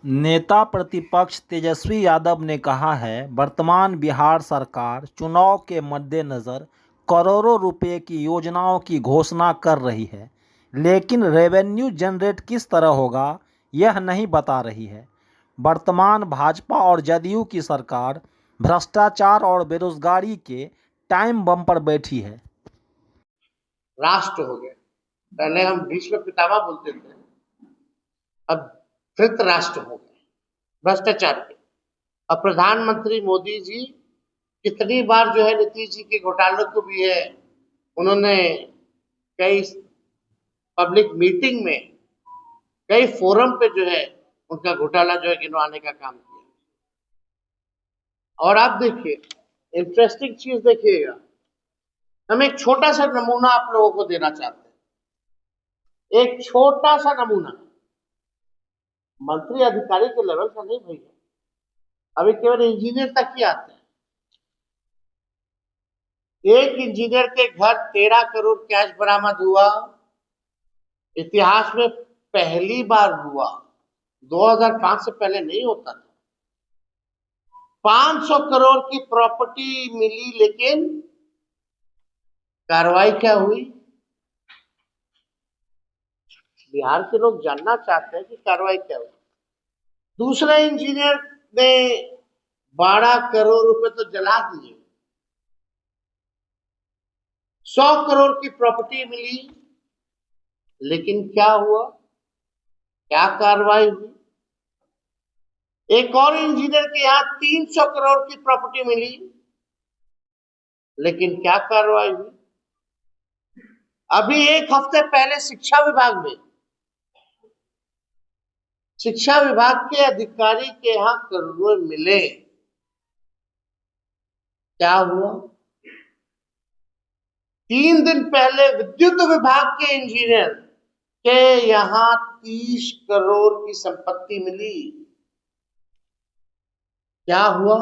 नेता प्रतिपक्ष तेजस्वी यादव ने कहा है, वर्तमान बिहार सरकार चुनाव के मद्देनजर करोड़ों रुपए की योजनाओं की घोषणा कर रही है, लेकिन रेवेन्यू जनरेट किस तरह होगा यह नहीं बता रही है। वर्तमान भाजपा और जदयू की सरकार भ्रष्टाचार और बेरोजगारी के टाइम बम पर बैठी है। राष्ट्र हो गए। पहले हम भीष्म पितामह बोलते थे, अब धृत राष्ट्र हो गए भ्रष्टाचार के। अब प्रधानमंत्री मोदी जी कितनी बार जो है नीतीश जी के घोटालों को भी है, उन्होंने कई पब्लिक मीटिंग में, कई फोरम पे जो है उनका घोटाला जो है गिनवाने का काम किया। और आप देखिए, इंटरेस्टिंग चीज देखिएगा, हम एक छोटा सा नमूना आप लोगों को देना चाहते हैं। एक छोटा सा नमूना, मंत्री अधिकारी के लेवल का नहीं भैया, अभी केवल इंजीनियर तक ही आते हैं। एक इंजीनियर के घर 13 करोड़ कैश बरामद हुआ, इतिहास में पहली बार हुआ। 2005 से पहले नहीं होता था। 500 करोड़ की प्रॉपर्टी मिली, लेकिन कार्रवाई क्या हुई? बिहार के लोग जानना चाहते हैं कि कार्रवाई क्या हुई। दूसरे इंजीनियर ने 12 करोड़ रुपए तो जला दिए। 100 करोड़ की प्रॉपर्टी मिली, लेकिन क्या हुआ? क्या कार्रवाई हुई? एक और इंजीनियर के यहां 300 करोड़ की प्रॉपर्टी मिली, लेकिन क्या कार्रवाई हुई? अभी एक हफ्ते पहले शिक्षा विभाग के अधिकारी के यहां करोड़ों मिले, क्या हुआ? 3 दिन पहले विद्युत विभाग के इंजीनियर के यहां 30 करोड़ की संपत्ति मिली, क्या हुआ?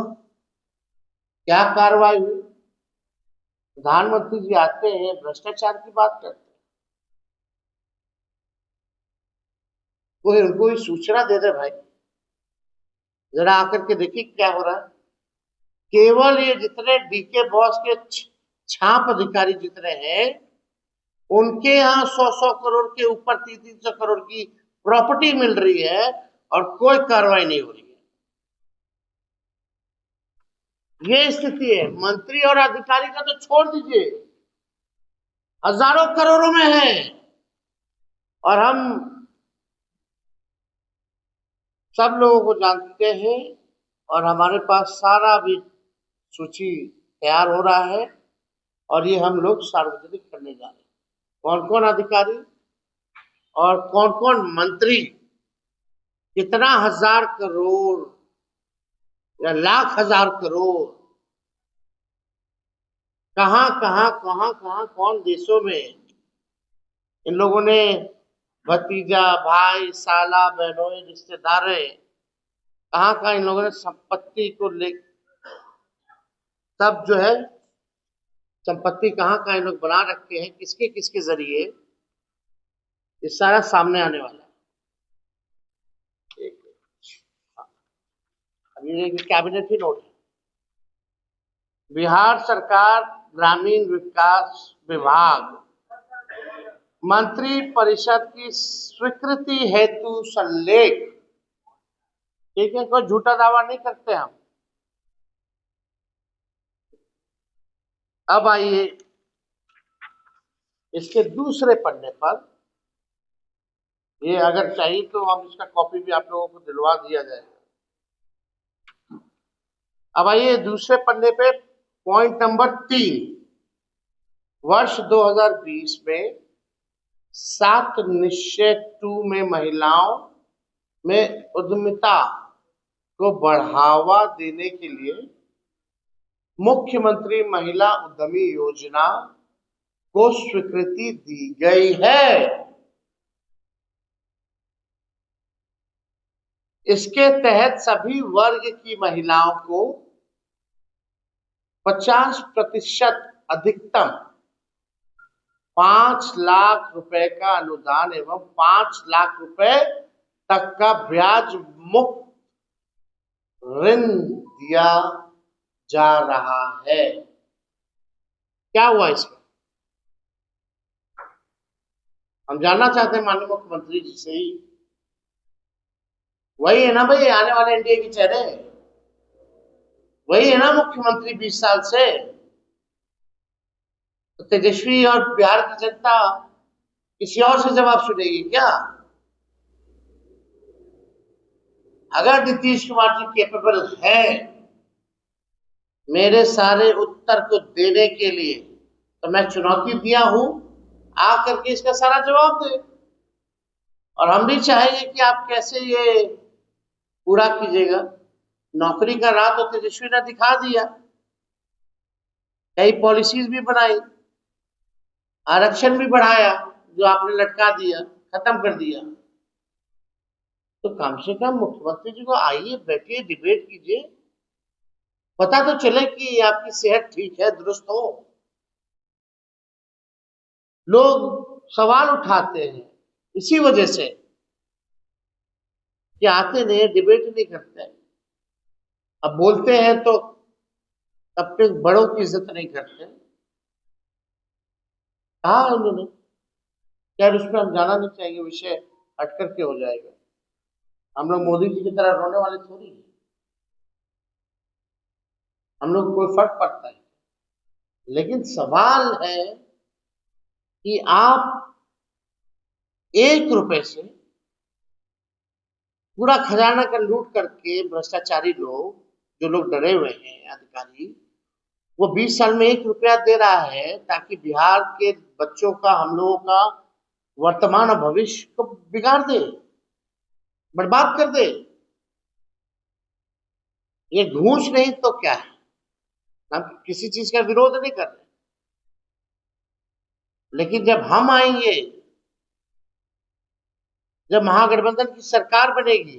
क्या कार्रवाई हुई? प्रधानमंत्री जी आते हैं, भ्रष्टाचार की बात करते हैं, कोई उनको ही सूचना दे दे भाई, जरा आकर के देखिए क्या हो रहा है। केवल ये जितने डीके बॉस के छाप अधिकारी जितने हैं, उनके यहाँ 100 करोड़ के ऊपर 300 करोड़ की प्रॉपर्टी मिल रही है और कोई कार्रवाई नहीं हो रही है। ये स्थिति है। मंत्री और अधिकारी का तो छोड़ दीजिए, हजारों करोड़ों में है। और हम सब लोगों को जानते हैं, और हमारे पास सारा भी सूची तैयार हो रहा है, और ये हम लोग सार्वजनिक करने जा रहे हैं। कौन कौन अधिकारी और कौन कौन मंत्री कितना हजार करोड़ या लाख हजार करोड़ कहां कहां कौन देशों में इन लोगों ने भतीजा, भाई, साला, बहनोई, रिश्तेदार, कहां इन लोगों ने संपत्ति को ले, तब जो है संपत्ति कहां इन लोग बना रखे हैं, किसके किसके जरिए, ये सारा सामने आने वाला है। अभी कैबिनेट ही नोट है। बिहार सरकार ग्रामीण विकास विभाग मंत्री परिषद की स्वीकृति हेतु संलेख, ठीक है, कोई झूठा दावा नहीं करते हम। अब आइए इसके दूसरे पन्ने पर, ये अगर चाहिए तो हम इसका कॉपी भी आप लोगों को दिलवा दिया जाएगा। अब आइए दूसरे पन्ने पे, पॉइंट नंबर 3, वर्ष 2020 में 7 निश्चय 2 में महिलाओं में उद्यमिता को बढ़ावा देने के लिए मुख्यमंत्री महिला उद्यमी योजना को स्वीकृति दी गई है। इसके तहत सभी वर्ग की महिलाओं को 50% अधिकतम 5 लाख रुपए का अनुदान एवं 5 लाख रुपए तक का ब्याज मुक्त ऋण दिया जा रहा है। क्या हुआ इसमें? हम जानना चाहते हैं माननीय मुख्यमंत्री जी से ही। वही है ना भाई आने वाले एनडीए के चेहरे, वही है ना मुख्यमंत्री 20 साल से। तो तेजस्वी और बिहार की जनता किसी और से जवाब सुनेगी क्या? अगर नीतीश कुमार जी कैपेबल है मेरे सारे उत्तर को देने के लिए, तो मैं चुनौती दिया हूं, आकर के इसका सारा जवाब दे। और हम भी चाहेंगे कि आप कैसे ये पूरा कीजिएगा। नौकरी का राह तो तेजस्वी ने दिखा दिया, कई पॉलिसीज भी बनाई, आरक्षण भी बढ़ाया जो आपने लटका दिया, खत्म कर दिया। तो कम से कम मुख्यमंत्री जी को आइए, बैठिए, डिबेट कीजिए, पता तो चले कि आपकी सेहत ठीक है, दुरुस्त हो। लोग सवाल उठाते हैं इसी वजह से कि आते नहीं, डिबेट नहीं करते। अब बोलते हैं तो तब तक बड़ों की इज्जत नहीं करते। कहा उन्होंने, खैर उसमें हम जाना नहीं चाहेंगे, विषय हट करके हो जाएगा। हम लोग मोदी जी की तरह रोने वाले थोड़ी हैं, हम लोग को कोई फर्क पड़ता है। लेकिन सवाल है कि आप 1 रुपए से पूरा खजाना का लूट करके भ्रष्टाचारी लोग, जो लोग डरे हुए हैं अधिकारी, वो 20 साल में 1 रुपया दे रहा है ताकि बिहार के बच्चों का, हम लोगों का वर्तमान और भविष्य को बिगाड़ दे, बर्बाद कर दे। ये घूस नहीं तो क्या है? हम किसी चीज का विरोध नहीं कर रहे, लेकिन जब हम आएंगे, जब महागठबंधन की सरकार बनेगी,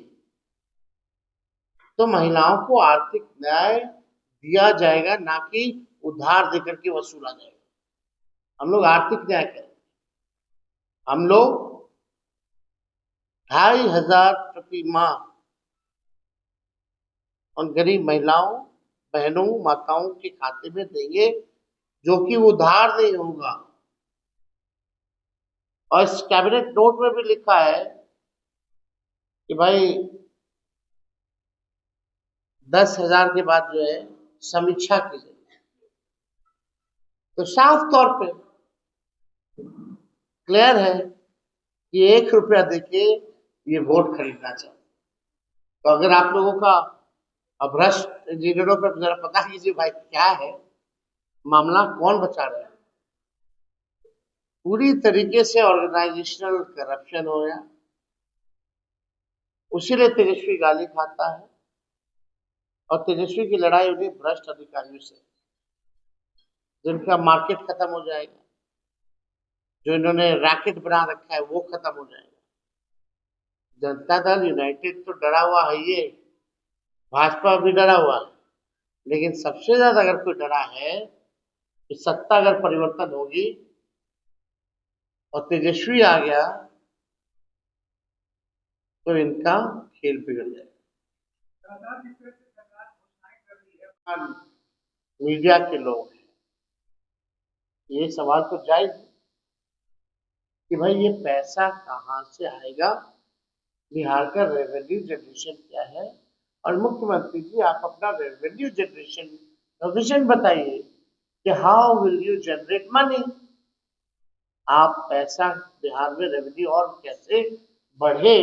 तो महिलाओं को आर्थिक न्याय दिया जाएगा, ना कि उधार देकर के वसूला जाएगा। हम लोग आर्थिक न्याय करेंगे। हम लोग 2500 प्रति माह उन गरीब महिलाओं, बहनों, माताओं के खाते में देंगे, जो कि उधार नहीं होगा। और इस कैबिनेट नोट में भी लिखा है कि भाई 10,000 के बाद जो है समीक्षा की जाएगी। तो साफ तौर पे क्लियर है कि 1 रुपया देके ये वोट खरीदना चाहिए। तो अगर आप लोगों का भ्रष्ट इंजीनियरों पर जरा पता कीजिए भाई क्या है मामला, कौन बचा रहा है। पूरी तरीके से ऑर्गेनाइजेशनल करप्शन हो गया, उसीलिए तेजस्वी गाली खाता है। और तेजस्वी की लड़ाई उन्हीं भ्रष्ट अधिकारियों से, जिनका मार्केट खत्म हो जाएगा, जो इन्होंने रैकेट बना रखा है वो खत्म हो जाएगा। जनता दल यूनाइटेड तो डरा हुआ है, ये भाजपा भी डरा हुआ है, लेकिन सबसे ज्यादा अगर कोई डरा है कि सत्ता अगर परिवर्तन होगी और तेजस्वी आ गया तो इनका खेल बिगड़ जाएगा। मीडिया के लोग हैं, ये सवाल तो जायज है कि भाई ये पैसा कहाँ से आएगा, बिहार का रेवेन्यू जनरेशन क्या है। और मुख्यमंत्री जी आप अपना रेवेन्यू जनरेशन विजन बताइए कि how will you generate money. आप पैसा बिहार में रेवेन्यू और कैसे बढ़े,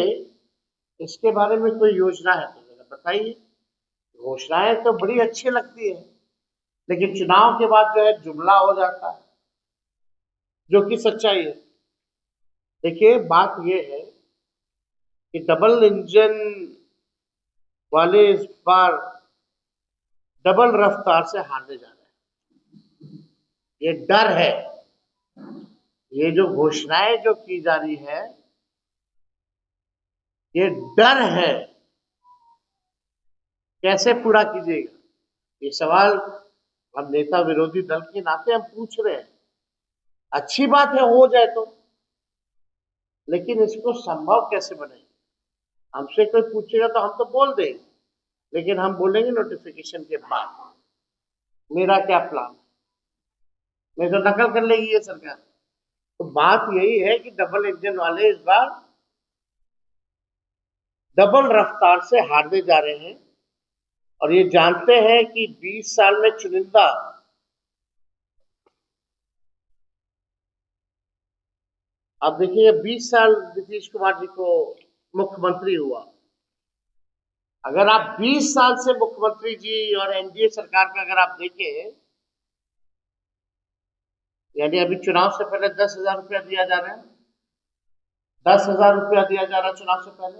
इसके बारे में कोई योजना है तो जरा बताइए। घोषणाएं तो बड़ी अच्छी लगती है, लेकिन चुनाव के बाद जो है जुमला हो जाता है, जो कि सच्चाई है। देखिए बात ये है कि डबल इंजन वाले इस बार डबल रफ्तार से हारने जा रहे हैं। ये डर है, ये जो घोषणाएं जो की जा रही है, ये डर है, कैसे पूरा कीजिएगा। ये सवाल हम नेता विरोधी दल के नाते हम पूछ रहे हैं। अच्छी बात है हो जाए तो, लेकिन इसको संभव कैसे बने। हमसे कोई पूछेगा तो हम तो बोल देंगे, लेकिन हम बोलेंगे नोटिफिकेशन के बाद मेरा क्या प्लान, नहीं तो नकल कर लेगी ये सरकार। तो बात यही है कि डबल इंजन वाले इस बार डबल रफ्तार से हारने जा रहे हैं, और ये जानते हैं कि 20 साल में चुनिंदा अब देखिए 20 साल नीतीश कुमार जी को मुख्यमंत्री हुआ। अगर आप 20 साल से मुख्यमंत्री जी और एनडीए सरकार का अगर आप देखें, यानी अभी चुनाव से पहले 10,000 रुपया दिया जा रहा है, 10,000 रुपया दिया जा रहा है चुनाव से पहले,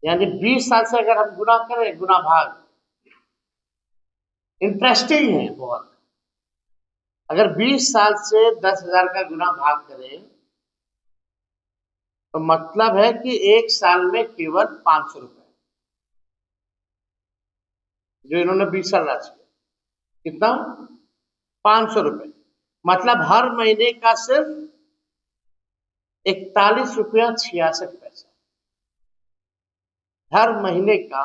यानी 20 साल से अगर हम गुना करें, गुना भाग, इंटरेस्टिंग है बहुत। अगर 20 साल से 10,000 का गुना भाग करें तो मतलब है कि एक साल में केवल 500 रुपए, जो इन्होंने 20 साल राज किया, कितना, 500 रुपए, मतलब हर महीने का सिर्फ 41 रुपया 66 पैसा, हर महीने का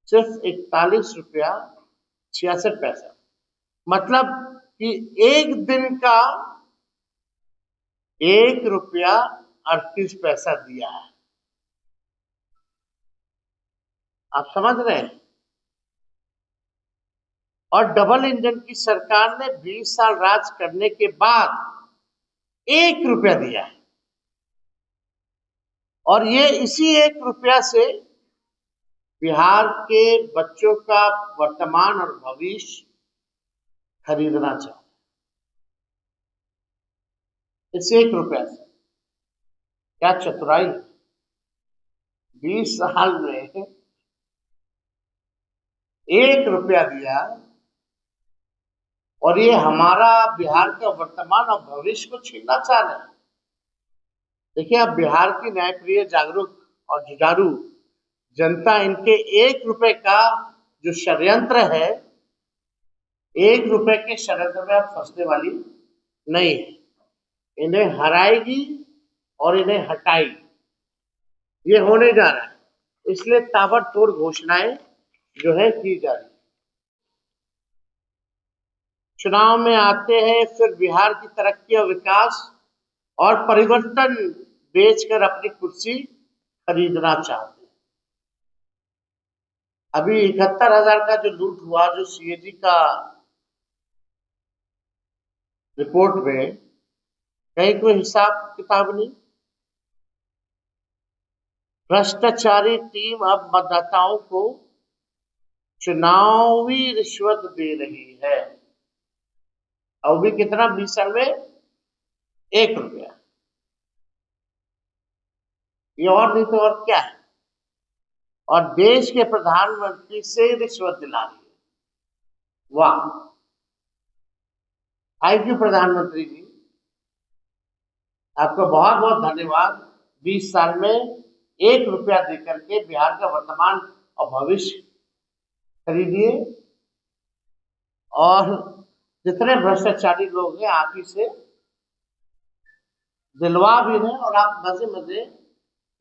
सिर्फ 41 रुपया 66 पैसा, मतलब कि एक दिन का 1 रुपया 38 पैसा दिया है। आप समझ रहे हैं? और डबल इंजन की सरकार ने 20 साल राज करने के बाद 1 रुपया दिया है, और ये इसी 1 रुपया से बिहार के बच्चों का वर्तमान और भविष्य खरीदना चाहते, इस 1 रुपया से। क्या चतुराई, 20 साल में 1 रुपया दिया, और ये हमारा बिहार का वर्तमान और भविष्य को छीनना चाह रहे हैं। देखिए, अब बिहार की न्यायप्रिय, जागरूक और जुझारू जनता इनके 1 रुपए का जो षड्यंत्र है, 1 रुपए के षड्यंत्र में अब फंसने वाली नहीं है। इन्हें हराएगी और इन्हें हटाएगी, ये होने जा रहा है। इसलिए ताबड़तोड़ घोषणाएं जो है की जा रही है। चुनाव में आते हैं, फिर बिहार की तरक्की और विकास और परिवर्तन बेचकर अपनी कुर्सी खरीदना चाहते हैं। अभी 71,000 का जो लूट हुआ, जो सीएजी का रिपोर्ट में कहीं कोई हिसाब किताब नहीं। भ्रष्टाचारी टीम अब मतदाताओं को चुनावी रिश्वत दे रही है, और भी कितना, 20 साल में 1 रुपया, ये और नहीं तो और क्या है। और देश के प्रधानमंत्री से रिश्वत दिला रही है। वाह, थैंक यू प्रधानमंत्री जी, आपका बहुत बहुत धन्यवाद। 20 साल में 1 रुपया देकर के बिहार का वर्तमान और भविष्य खरीदिए, और जितने भ्रष्टाचारी लोग हैं आप ही से दिलवा भी रहे, और आप मजे मजे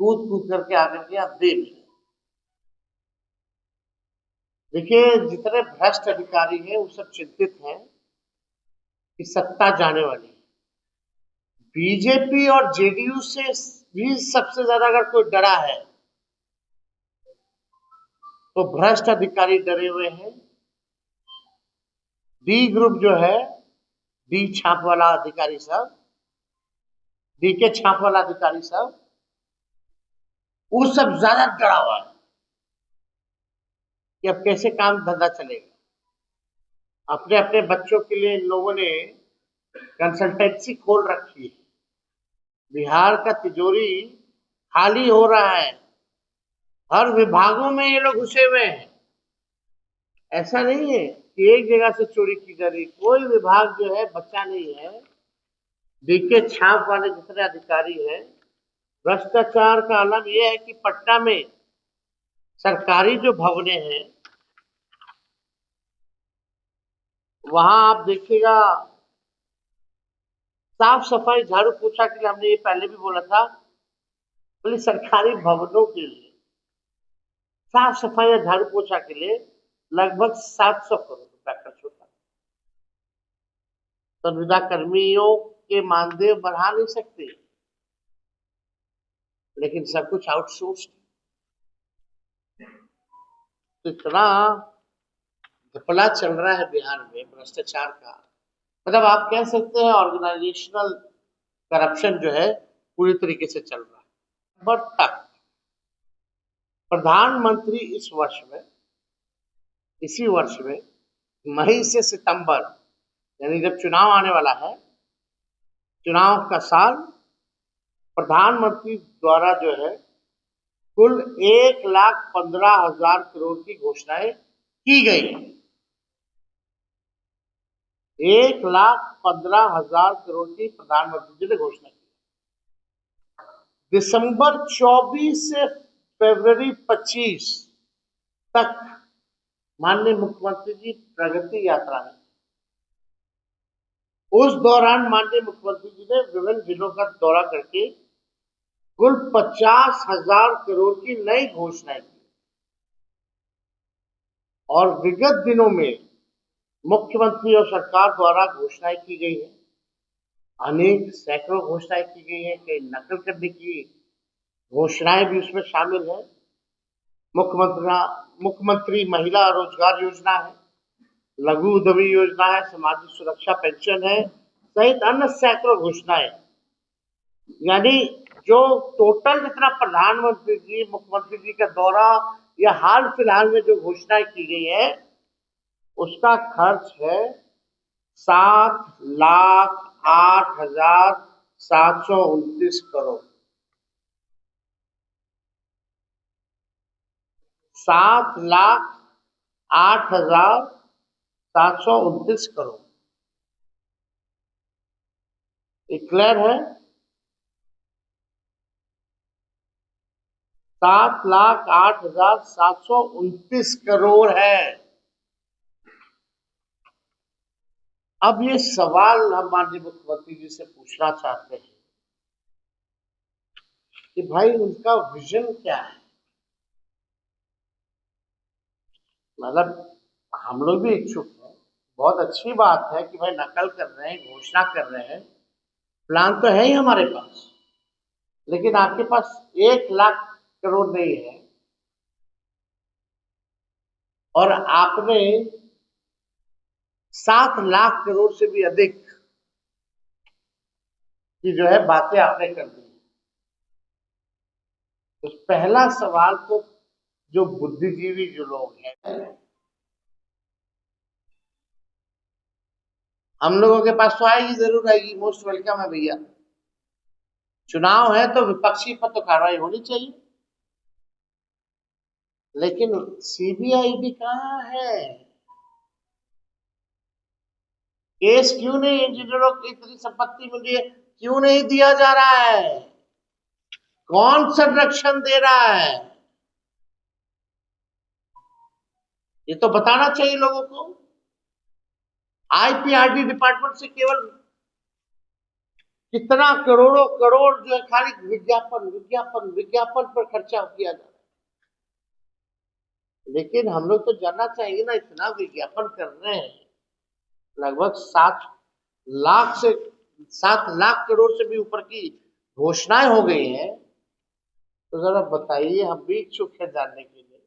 कूद कूद करके आकर के आप दे भी रहे। देखिए, जितने भ्रष्ट अधिकारी हैं वो सब चिंतित हैं कि सत्ता जाने वाली है। बीजेपी और जेडीयू से भी सबसे ज्यादा अगर कोई डरा है तो भ्रष्ट अधिकारी डरे हुए हैं। डी ग्रुप जो है, डी छाप वाला अधिकारी सब, डी के छाप वाला अधिकारी सब, वो सब ज्यादा डरा हुआ है कि अब कैसे काम धंधा चलेगा। अपने अपने बच्चों के लिए इन लोगों ने कंसल्टेंसी खोल रखी है। बिहार का तिजोरी खाली हो रहा है, हर विभागों में ये लोग घुसे हुए हैं। ऐसा नहीं है कि एक जगह से चोरी की जा रही, कोई विभाग जो है बचा नहीं है। डीके छाप वाले जितने अधिकारी हैं, भ्रष्टाचार का आलम यह है कि पटना में सरकारी जो भवने हैं वहां आप देखिएगा, साफ सफाई, झाड़ू पोछा के लिए हमने ये पहले भी बोला था बोले सरकारी भवनों के लिए साफ सफाई या झाड़ू पोछा के लिए लगभग 700 करोड़ रुपया खर्च होता है। संविदा कर्मियों के मानदेय बढ़ा नहीं सकते, लेकिन सब कुछ आउटसोर्स। तो इतना घपला चल रहा है बिहार में भ्रष्टाचार का, मतलब आप कह सकते हैं ऑर्गेनाइजेशनल करप्शन जो है पूरी तरीके से चल रहा है। बट तक प्रधानमंत्री इसी वर्ष में मई से सितंबर, यानी जब चुनाव आने वाला है, चुनाव का साल, प्रधानमंत्री द्वारा जो है कुल 1,15,000 करोड़ की घोषणाएं की गई। 1,15,000 करोड़ की प्रधानमंत्री जी ने घोषणा की। दिसंबर 24 से फरवरी 25 तक माननीय मुख्यमंत्री जी प्रगति यात्रा में, उस दौरान माननीय मुख्यमंत्री जी ने विभिन्न जिलों का दौरा करके कुल 50,000 करोड़ की नई घोषणाएं की। और विगत दिनों में मुख्यमंत्री और सरकार द्वारा घोषणाएं की गई है, अनेक सैकड़ों घोषणाएं की गई है, कई नकल करने की घोषणाएं भी उसमें शामिल है। मुख्यमंत्री महिला रोजगार योजना है, लघु उद्यमी योजना है, सामाजिक सुरक्षा पेंशन है, सहित अन्य सैकड़ों घोषणाएं। यानी जो टोटल जितना प्रधानमंत्री जी, मुख्यमंत्री जी का दौरा या हाल फिलहाल में जो घोषणाएं की गई है, उसका खर्च है 7,08,729 करोड़। 7,08,729 करोड़। क्लियर है? 7,08,729 करोड़ है। अब ये सवाल हम माननीय मुख्यमंत्री जी से पूछना चाहते हैं कि भाई उनका विजन क्या है। मतलब हम लोग भी इच्छुक हैं, बहुत अच्छी बात है कि भाई नकल कर रहे हैं, घोषणा कर रहे हैं, प्लान तो है ही हमारे पास, लेकिन आपके पास 1,00,000 करोड़ नहीं है और आपने 7 लाख करोड़ से भी अधिक की जो है बातें आपने कर दी। तो पहला सवाल तो जो बुद्धिजीवी जो लोग हैं, हम लोगों के पास तो आएगी, जरूर आएगी, मोस्ट वेलकम है भैया। चुनाव है तो विपक्षी पर तो कार्रवाई होनी चाहिए, लेकिन सीबीआई कहाँ है? केस क्यों नहीं, इंजीनियरों की इतनी संपत्ति मिली है, क्यों नहीं दिया जा रहा है? कौन संरक्षण दे रहा है? ये तो बताना चाहिए लोगों को। आईपीआरडी डिपार्टमेंट से केवल कितना करोड़ों करोड़ जो है खाली विज्ञापन विज्ञापन विज्ञापन पर खर्चा किया जा रहा है। लेकिन हम लोग तो जानना चाहिए ना, इतना विज्ञापन कर रहे हैं, लगभग 7 लाख करोड़ से भी ऊपर की घोषणाएं हो गई हैं। तो जरा बताइए, हम भी इच्छुक है जानने के लिए,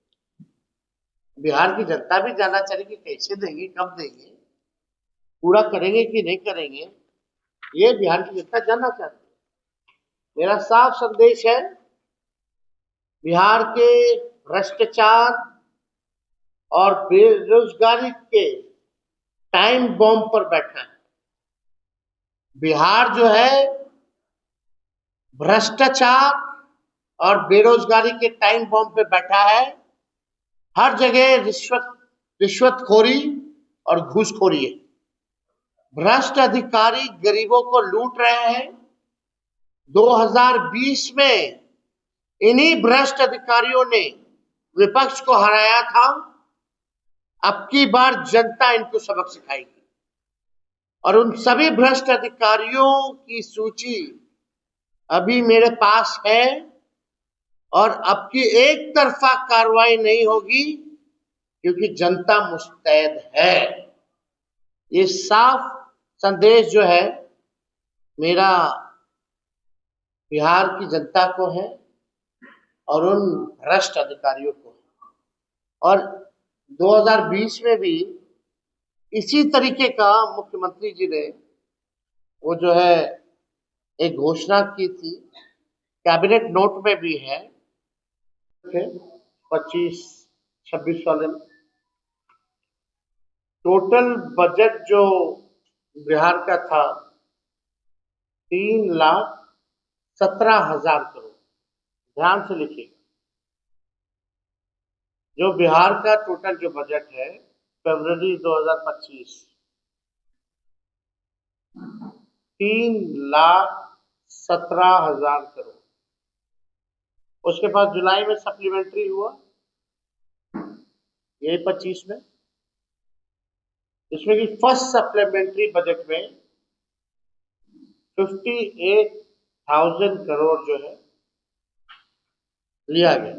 बिहार की जनता भी जानना चाहिए कि कैसे देंगे, कब देंगे, पूरा करेंगे कि नहीं करेंगे, ये बिहार की जनता जानना चाहती है। मेरा साफ संदेश है, बिहार के भ्रष्टाचार और बेरोजगारी के टाइम बॉम्ब पर बैठा है। बिहार जो है भ्रष्टाचार और बेरोजगारी के टाइम बॉम्ब पे बैठा है। हर जगह रिश्वतखोरी और घूसखोरी है। भ्रष्ट अधिकारी गरीबों को लूट रहे हैं। 2020 में इन्हीं भ्रष्ट अधिकारियों ने विपक्ष को हराया था। अब की बार जनता इनको सबक सिखाएगी और उन सभी भ्रष्ट अधिकारियों की सूची अभी मेरे पास है। और अब की एक तरफा कार्रवाई नहीं होगी, क्योंकि जनता मुस्तैद है। ये साफ संदेश जो है मेरा बिहार की जनता को है और उन भ्रष्ट अधिकारियों को है। और 2020 में भी इसी तरीके का मुख्यमंत्री जी ने वो जो है एक घोषणा की थी, कैबिनेट नोट में भी है, 25-26 वाले में टोटल बजट जो बिहार का था 3,17,000 करोड़। ध्यान से लिखिएगा, जो बिहार का टोटल जो बजट है फरवरी 2025 3,17,000 करोड़। उसके बाद जुलाई में सप्लीमेंट्री हुआ, यही 25 में, इसमें कि फर्स्ट सप्लीमेंट्री बजट में 58,000 करोड़ जो है लिया गया।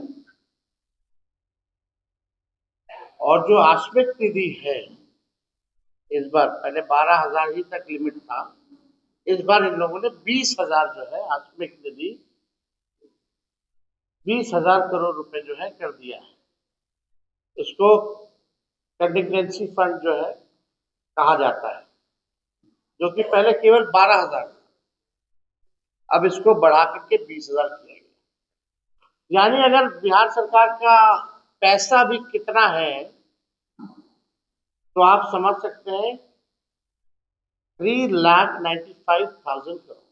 और जो आश्विक निधि है इस बार, पहले 12,000 ही तक लिमिट था, इस बार इन लोगों ने 20,000 जो है आश्विक निधि 20,000 करोड़ रुपए जो है कर दिया है। इसको कंटिजेंसी फंड जो है कहा जाता है, जो कि पहले केवल 12,000 था, अब इसको बढ़ा करके 20,000 किया गया। यानी अगर बिहार सरकार का पैसा भी कितना है तो आप समझ सकते हैं, 3,95,000 करोड़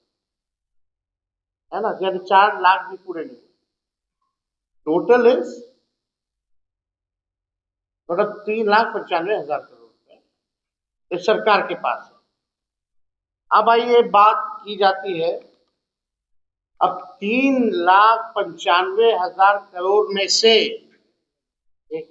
है ना, यानी 4 लाख भी पूरे नहीं। टोटल इज मतलब 3,95,000 करोड़ रुपए इस सरकार के पास है। अब आइए बात की जाती है, अब 3,95,000 करोड़ में से एक